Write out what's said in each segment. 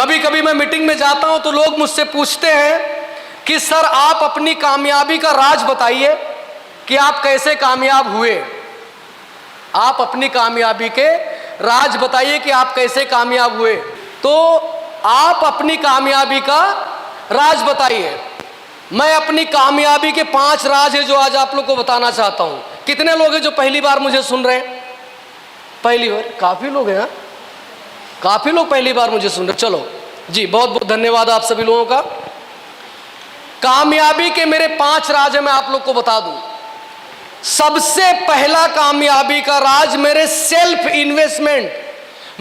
कभी कभी मैं मीटिंग में जाता हूं तो लोग मुझसे पूछते हैं कि सर आप अपनी कामयाबी का राज बताइए कि आप कैसे कामयाब हुए। आप अपनी कामयाबी के राज बताइए कि आप कैसे कामयाब हुए। तो आप अपनी कामयाबी का राज बताइए। मैं अपनी कामयाबी के 5 राज है जो आज आप लोग को बताना चाहता हूं। कितने लोग हैं जो पहली बार मुझे सुन रहे हैं? पहली बार काफी लोग हैं, काफी लोग पहली बार मुझे सुन रहे। चलो जी, बहुत बहुत धन्यवाद आप सभी लोगों का। कामयाबी के मेरे 5 राज है, मैं आप लोग को बता दूं। सबसे पहला कामयाबी का राज मेरे सेल्फ इन्वेस्टमेंट।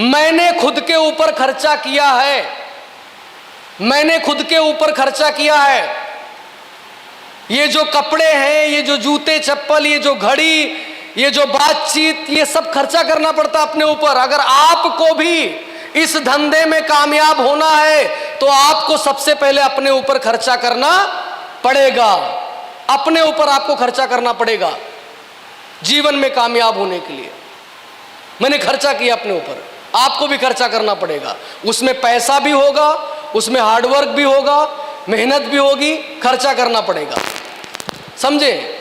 मैंने खुद के ऊपर खर्चा किया है, मैंने खुद के ऊपर खर्चा किया है। ये जो कपड़े हैं, ये जो जूते चप्पल, ये जो घड़ी, ये जो बातचीत, ये सब खर्चा करना पड़ता अपने ऊपर। अगर आपको भी इस धंधे में कामयाब होना है तो आपको सबसे पहले अपने ऊपर खर्चा करना पड़ेगा। अपने ऊपर आपको खर्चा करना पड़ेगा जीवन में कामयाब होने के लिए। मैंने खर्चा किया अपने ऊपर, आपको भी खर्चा करना पड़ेगा। उसमें पैसा भी होगा, उसमें हार्डवर्क भी होगा, मेहनत भी होगी, खर्चा करना पड़ेगा, समझे।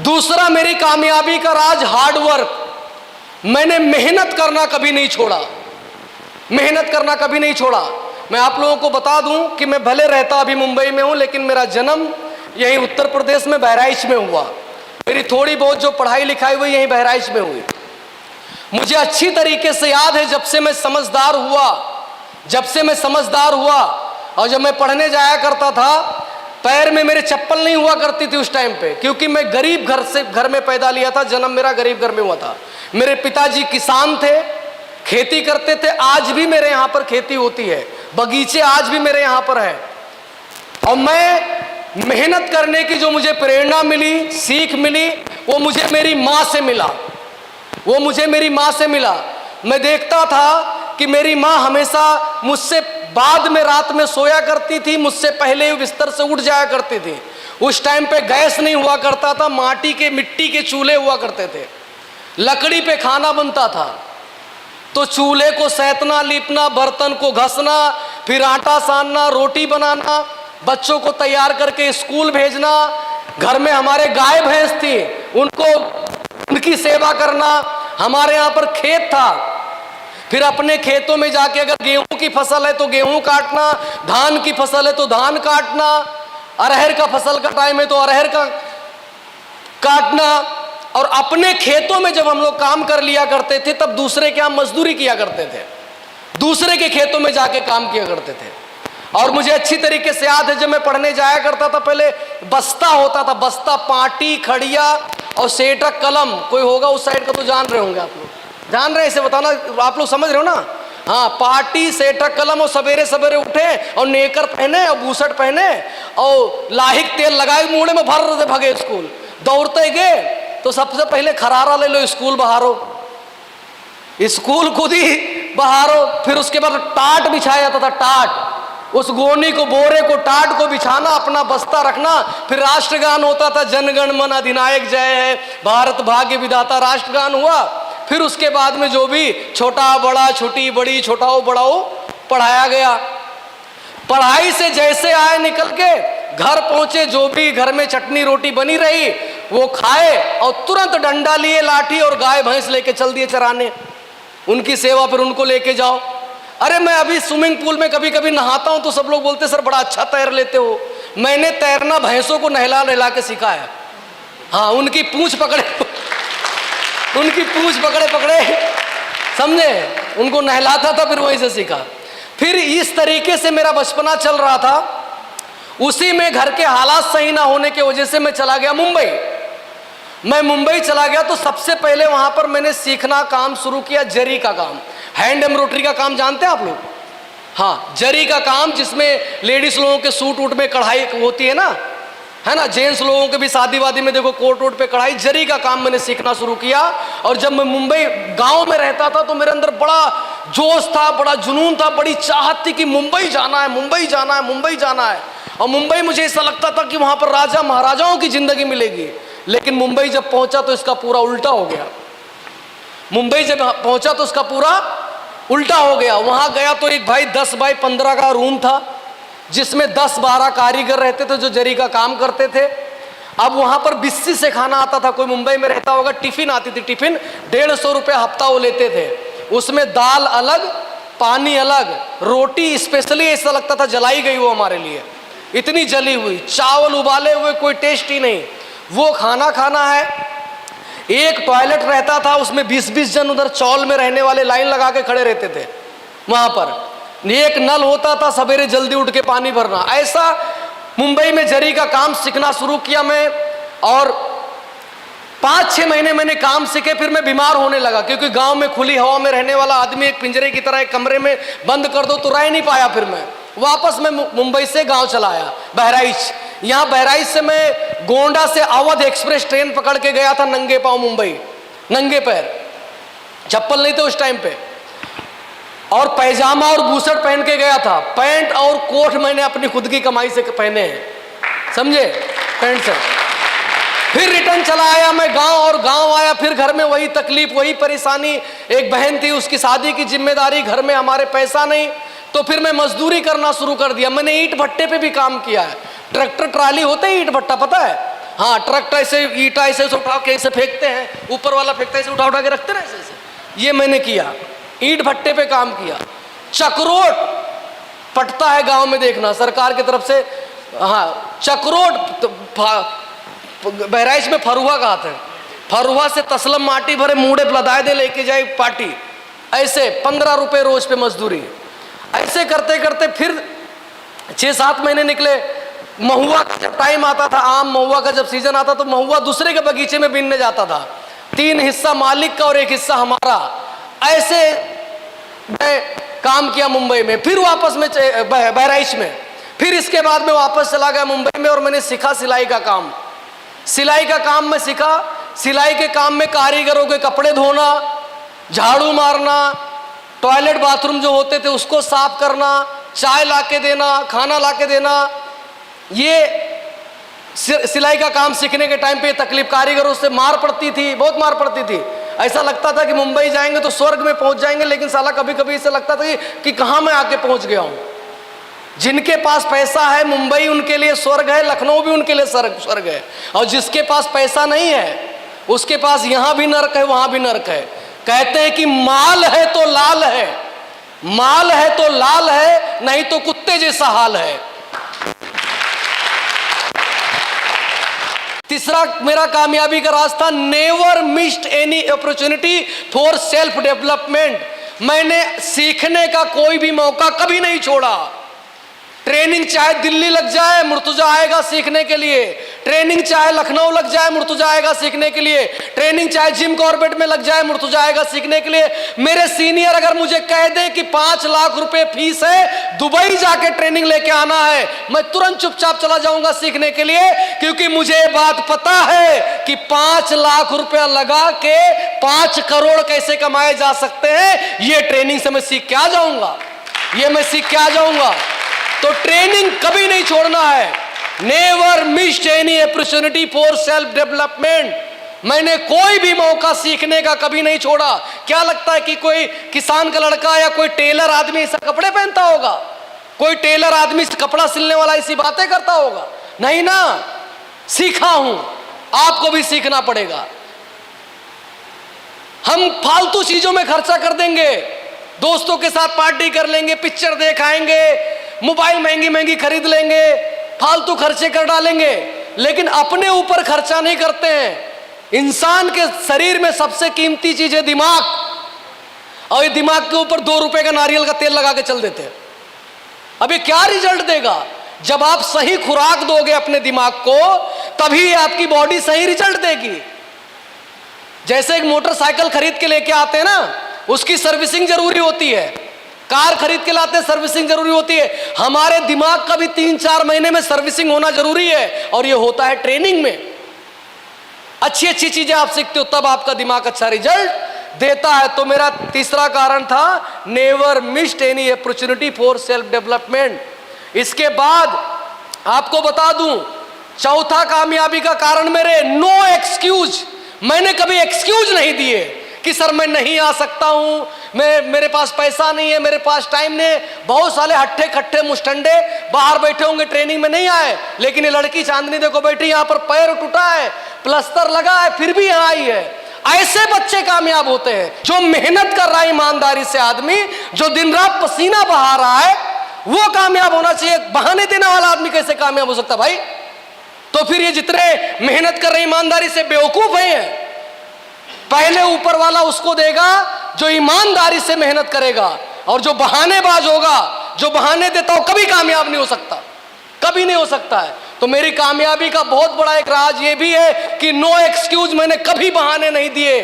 दूसरा मेरी कामयाबी का राज हार्डवर्क। मैंने मेहनत करना कभी नहीं छोड़ा, मेहनत करना कभी नहीं छोड़ा। मैं आप लोगों को बता दूं कि मैं भले रहता अभी मुंबई में हूं, लेकिन मेरा जन्म यहीं उत्तर प्रदेश में बहराइच में हुआ। मेरी थोड़ी बहुत जो पढ़ाई लिखाई हुई यहीं बहराइच में हुई। मुझे अच्छी तरीके से याद है जब से मैं समझदार हुआ और जब मैं पढ़ने जाया करता था, पैर में मेरे चप्पल नहीं हुआ करती थी उस टाइम पे, क्योंकि मैं गरीब घर में पैदा लिया था। जन्म मेरा गरीब घर में हुआ था। मेरे पिताजी किसान थे, खेती करते थे। आज भी मेरे यहाँ पर खेती होती है, बगीचे आज भी मेरे यहाँ पर है। और मैं मेहनत करने की जो मुझे प्रेरणा मिली, सीख मिली, वो मुझे मेरी माँ से मिला। मैं देखता था कि मेरी माँ हमेशा मुझसे बाद में रात में सोया करती थी, मुझसे पहले ही बिस्तर से उठ जाया करती थी। उस टाइम पे गैस नहीं हुआ करता था, मिट्टी के चूल्हे हुआ करते थे, लकड़ी पे खाना बनता था। तो चूल्हे को सैतना, लीपना, बर्तन को घसना, फिर आटा सानना, रोटी बनाना, बच्चों को तैयार करके स्कूल भेजना। घर में हमारे गाय भैंस थी, उनकी सेवा करना। हमारे यहाँ पर खेत था, फिर अपने खेतों में जाके अगर गेहूं की फसल है तो गेहूं काटना, धान की फसल है तो धान काटना, अरहर का फसल का टाइम है तो अरहर का काटना। और अपने खेतों में जब हम लोग काम कर लिया करते थे, तब दूसरे के यहाँ मजदूरी किया करते थे, दूसरे के खेतों में जाके काम किया करते थे। और मुझे अच्छी तरीके से याद है जब मैं पढ़ने जाया करता था, पहले बस्ता होता था, बस्ता, पाटी, खड़िया और सेठक कलम। कोई होगा उस साइड का तो जान रहे होंगे आप लोग, जान रहे हैं, इसे बताना आप लोग समझ रहे हो ना। हाँ, पाटी, सेठक कलम, और सवेरे सवेरे उठे और नेकर पहने और बूसट पहने और लाहिक तेल लगाए, मुंह में भर से भगे स्कूल। दौड़ते गए तो सबसे पहले खरारा ले लो, स्कूल बहारो, स्कूल खुद ही बहारो। फिर उसके बाद टाट बिछाया जाता था, टाट, उस गोनी को, बोरे को, टाट को बिछाना, अपना बस्ता रखना। फिर राष्ट्रगान होता था, जनगण मन अधिनायक जय है, भारत भाग्य विधाता, राष्ट्रगान हुआ। फिर उसके बाद में जो भी छोटा बड़ा, छोटी बड़ी, छोटाओ बड़ाओ पढ़ाया गया। पढ़ाई से जैसे आए निकल के घर पहुंचे, जो भी घर में चटनी रोटी बनी रही वो खाए और तुरंत डंडा लिए, लाठी और गाय भैंस लेके चल दिए चराने, उनकी सेवा, फिर उनको लेके जाओ। अरे मैं अभी स्विमिंग पूल में कभी कभी नहाता हूं तो सब लोग बोलते सर बड़ा अच्छा तैर लेते हो। मैंने तैरना भैंसों को नहला नहला के सीखा है। हाँ, उनकी पूंछ पकड़े पकड़े समझे, उनको नहलाता था, फिर वहीं से सीखा। फिर इस तरीके से मेरा बचपना चल रहा था। उसी में घर के हालात सही ना होने की वजह से मैं चला गया मुंबई। मैं मुंबई चला गया तो सबसे पहले वहां पर मैंने सीखना काम शुरू किया, जरी का काम, हैंड एम्ब्रॉयडरी का काम। जानते हैं आप लोग? हाँ, जरी का काम, जिसमें लेडीज लोगों के सूट वूट में कढ़ाई होती है ना, जेंट्स लोगों के भी शादी वादी में देखो कोट वोट पे कढ़ाई। जरी का काम मैंने सीखना शुरू किया। और जब मैं मुंबई गांव में रहता था तो मेरे अंदर बड़ा जोश था, बड़ा जुनून था, बड़ी चाहत थी कि मुंबई जाना है, मुंबई जाना है, मुंबई जाना है। और मुंबई मुझे ऐसा लगता था कि वहां पर राजा महाराजाओं की जिंदगी मिलेगी। लेकिन मुंबई जब पहुंचा तो इसका पूरा उल्टा हो गया। मुंबई जब पहुंचा तो इसका पूरा उल्टा हो गया। वहां गया तो एक भाई 10 बाई 15 का रूम था जिसमें 10-12 कारीगर रहते थे जो जरी का काम करते थे। अब वहां पर बिस्सी से खाना आता था, कोई मुंबई में रहता होगा, टिफिन आती थी, टिफिन 150 रुपये हफ्ता वो लेते थे। उसमें दाल अलग, पानी अलग, रोटी स्पेशली ऐसा लगता था जलाई गई वो हमारे लिए, इतनी जली हुई, चावल उबाले हुए, कोई टेस्ट ही नहीं। वो खाना खाना है। एक टॉयलेट रहता था, उसमें 20-20 जन उधर चौल में रहने वाले लाइन लगा के खड़े रहते थे वहां पर। एक नल होता था, सवेरे जल्दी उठ के पानी भरना। ऐसा मुंबई में जरी का काम सीखना शुरू किया मैं, और 5-6 महीने मैंने काम सीखे। फिर मैं बीमार होने लगा, क्योंकि गांव में खुली हवा में रहने वाला आदमी एक पिंजरे की तरह एक कमरे में बंद कर दो तो रह नहीं पाया। फिर मैं वापस मैं मुंबई से गांव चला आया, बहराइच। यहाँ बहराइच से मैं गोंडा से अवध एक्सप्रेस ट्रेन पकड़ के गया था नंगे पांव मुंबई, नंगे पैर, चप्पल नहीं थे उस टाइम पे, और पैजामा और बूशर्ट पहन के गया था। पैंट और कोट मैंने अपनी खुद की कमाई से पहने हैं, समझे, पैंट से। फिर रिटर्न चला आया मैं गांव, और गांव आया फिर घर में वही तकलीफ, वही परेशानी। एक बहन थी, उसकी शादी की जिम्मेदारी, घर में हमारे पैसा नहीं, तो फिर मैं मजदूरी करना शुरू कर दिया। मैंने ईंट भट्टे पे भी काम किया है। ट्रैक्टर ट्राली होते ही ईंट भट्टा, पता है? हाँ, ट्रैक्टर ऐसे ईंटा ऐसे उठा के ऐसे फेंकते हैं, ऊपर वाला फेंकता है, ऐसे उठा के रखते ना ऐसे। ये मैंने किया, ईंट भट्टे पे काम किया। चक्रोट पटता है गांव में, देखना सरकार की तरफ से। हाँ, चक्रोट बहराइच में फरुआ कहते हैं, फरुआ से तसलम माटी भरे मूड़े लदाए दे लेके जाए पार्टी, ऐसे 15 रुपए रोज पे मजदूरी। ऐसे करते करते फिर 6-7 महीने निकले। महुआ का जब टाइम आता था, आम महुआ का जब सीजन आता तो महुआ दूसरे के बगीचे में बीनने जाता था, 3 हिस्सा मालिक का और 1 हिस्सा हमारा। ऐसे मैं काम किया मुंबई में। फिर वापस में बहराइच में, फिर इसके बाद में वापस चला गया मुंबई में, और मैंने सीखा सिलाई का काम। सिलाई का काम मैं सीखा। सिलाई के काम में कारीगरों के कपड़े धोना, झाड़ू मारना, टॉयलेट बाथरूम जो होते थे उसको साफ करना, चाय लाके देना, खाना लाके देना। ये सिलाई का काम सीखने के टाइम पे तकलीफ, कारीगरों से मार पड़ती थी, बहुत मार पड़ती थी। ऐसा लगता था कि मुंबई जाएंगे तो स्वर्ग में पहुंच जाएंगे, लेकिन साला कभी कभी ऐसा लगता था कि कहां मैं आके पहुंच गया हूं। जिनके पास पैसा है मुंबई उनके लिए स्वर्ग है, लखनऊ भी उनके लिए स्वर्ग है, और जिसके पास पैसा नहीं है उसके पास यहां भी नर्क है, वहां भी नर्क है। कहते हैं कि माल है तो लाल है, माल है तो लाल है, नहीं तो कुत्ते जैसा हाल है। तीसरा मेरा कामयाबी का रास्ता, never missed any opportunity for self development. मैंने सीखने का कोई भी मौका कभी नहीं छोड़ा। ट्रेनिंग चाहे दिल्ली लग जाए, मुर्तुजा आएगा सीखने के लिए। ट्रेनिंग चाहे लखनऊ लग जाए, मुर्तुजा आएगा सीखने के लिए। ट्रेनिंग चाहे जिम कॉर्बेट में लग जाए, मुर्तुजा आएगा सीखने के लिए। मेरे सीनियर अगर मुझे कह दे कि 5 लाख रुपए फीस है, दुबई जाके ट्रेनिंग लेके आना है, मैं तुरंत चुपचाप चला जाऊंगा सीखने के लिए, क्योंकि मुझे ये बात पता है कि 5 लाख रुपया लगा के 5 करोड़ कैसे कमाए जा सकते हैं। ये ट्रेनिंग से मैं सीख के आ जाऊंगा, ये मैं सीख के आ जाऊंगा। तो ट्रेनिंग कभी नहीं छोड़ना है। Never missed any opportunity for self development. मैंने कोई भी मौका सीखने का कभी नहीं छोड़ा। क्या लगता है कि कोई किसान का लड़का या कोई टेलर आदमी ऐसा कपड़े पहनता होगा? कोई टेलर आदमी कपड़ा सिलने वाला ऐसी बातें करता होगा? नहीं ना, सीखा हूं, आपको भी सीखना पड़ेगा। हम फालतू चीजों में खर्चा कर देंगे, दोस्तों के साथ पार्टी कर लेंगे, पिक्चर देख आएंगे, मोबाइल महंगी महंगी खरीद लेंगे, फालतू खर्चे कर डालेंगे, लेकिन अपने ऊपर खर्चा नहीं करते हैं। इंसान के शरीर में सबसे कीमती चीज है दिमाग, और ये दिमाग के ऊपर 2 रुपए का नारियल का तेल लगा के चल देते हैं। अब ये क्या रिजल्ट देगा? जब आप सही खुराक दोगे अपने दिमाग को, तभी आपकी बॉडी सही रिजल्ट देगी। जैसे एक मोटरसाइकिल खरीद के लेके आते हैं ना, उसकी सर्विसिंग जरूरी होती है। कार खरीद के लाते हैं, सर्विसिंग जरूरी होती है। हमारे दिमाग का भी 3-4 महीने में सर्विसिंग होना जरूरी है, और ये होता है ट्रेनिंग में। अच्छी अच्छी चीजें आप सीखते हो, तब आपका दिमाग अच्छा रिजल्ट देता है। तो मेरा तीसरा कारण था, never missed any opportunity for self development. इसके बाद आपको बता दूं, चौथा कामयाबी का कारण मेरे नो एक्सक्यूज। मैंने कभी एक्सक्यूज नहीं दिए कि सर मैं नहीं आ सकता हूं, मेरे पास पैसा नहीं है, मेरे पास टाइम नहीं है। बहुत सारे हट्ठे खट्टे मुस्टंडे बाहर बैठे होंगे, ट्रेनिंग में नहीं आए, लेकिन ये लड़की चांदनी देखो बैठी, यहां पर पैर टूटा है, प्लास्टर लगा है, फिर भी यहां आई है। ऐसे बच्चे कामयाब होते हैं जो मेहनत कर रहा है ईमानदारी से आदमी, जो दिन रात पसीना बहा रहा है, वो कामयाब होना चाहिए। बहाने देने वाला आदमी कैसे कामयाब हो सकता भाई? तो फिर ये जितने मेहनत कर रहे ईमानदारी से बेवकूफ हैं। पहले ऊपर वाला उसको देगा जो ईमानदारी से मेहनत करेगा, और जो बहानेबाज होगा, जो बहाने देता हो, कभी कामयाब नहीं हो सकता, कभी नहीं हो सकता है। तो मेरी कामयाबी का बहुत बड़ा एक राज ये भी है कि नो एक्सक्यूज, मैंने कभी बहाने नहीं दिए।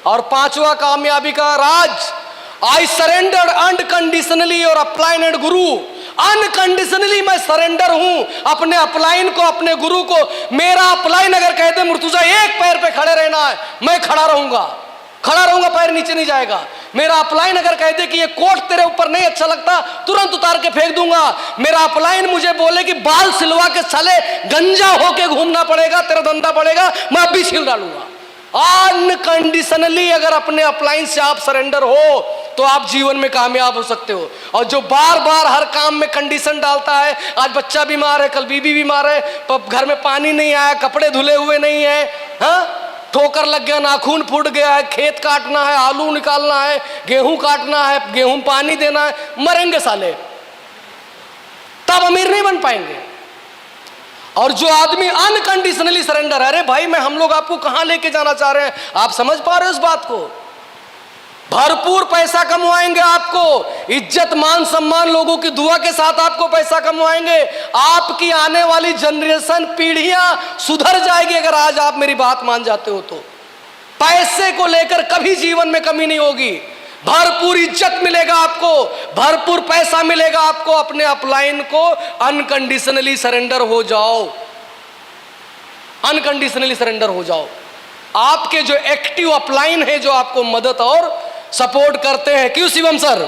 और पांचवा कामयाबी का राज, आई सरेंडर अनकंडीशनली और अपलाइन एंड गुरु। अनकंडीशनली मैं सरेंडर हूं अपने अपलाइन को, अपने गुरु को। मेरा अपलाइन अगर कह दे मुर्तुजा एक पैर पे खड़े रहना है, मैं खड़ा रहूंगा, पैर नीचे नहीं जाएगा। मेरा अपलाइन अगर कह दे कि ये कोट तेरे ऊपर नहीं अच्छा लगता, तुरंत उतार के फेंक दूंगा। मेरा अपलाइन मुझे बोले कि बाल सिलवा के साले गंजा होके घूमना पड़ेगा, तेरा धंधा पड़ेगा, मैं अब भी छिल डालूंगा। अनकंडीशनली अगर अपने अपलाइन से आप सरेंडर हो तो आप जीवन में कामयाब हो सकते हो। और जो बार बार हर काम में कंडीशन डालता है, आज बच्चा बीमार है, कल बीबी बीमार है, घर में पानी नहीं आया, कपड़े धुले हुए नहीं है, हाँ, ठोकर लग गया, नाखून फूट गया है, खेत काटना है, आलू निकालना है, गेहूं काटना है, गेहूं पानी देना है, मरेंगे साले, तब अमीर नहीं बन पाएंगे। और जो आदमी अनकंडीशनली सरेंडर, अरे भाई मैं हम लोग आपको कहां लेके जाना चाह रहे हैं, आप समझ पा रहे हो इस बात को? भरपूर पैसा कमवाएंगे, आपको इज्जत मान सम्मान, लोगों की दुआ के साथ आपको पैसा कमवाएंगे। आपकी आने वाली जनरेशन, पीढ़ियां सुधर जाएगी अगर आज आप मेरी बात मान जाते हो तो। पैसे को लेकर कभी जीवन में कमी नहीं होगी, भरपूर इज्जत मिलेगा आपको, भरपूर पैसा मिलेगा आपको। अपने अपलाइन को अनकंडीशनली सरेंडर हो जाओ, अनकंडीशनली सरेंडर हो जाओ। आपके जो एक्टिव अपलाइन है, जो आपको मदद और सपोर्ट करते हैं, क्यों शिवम सर?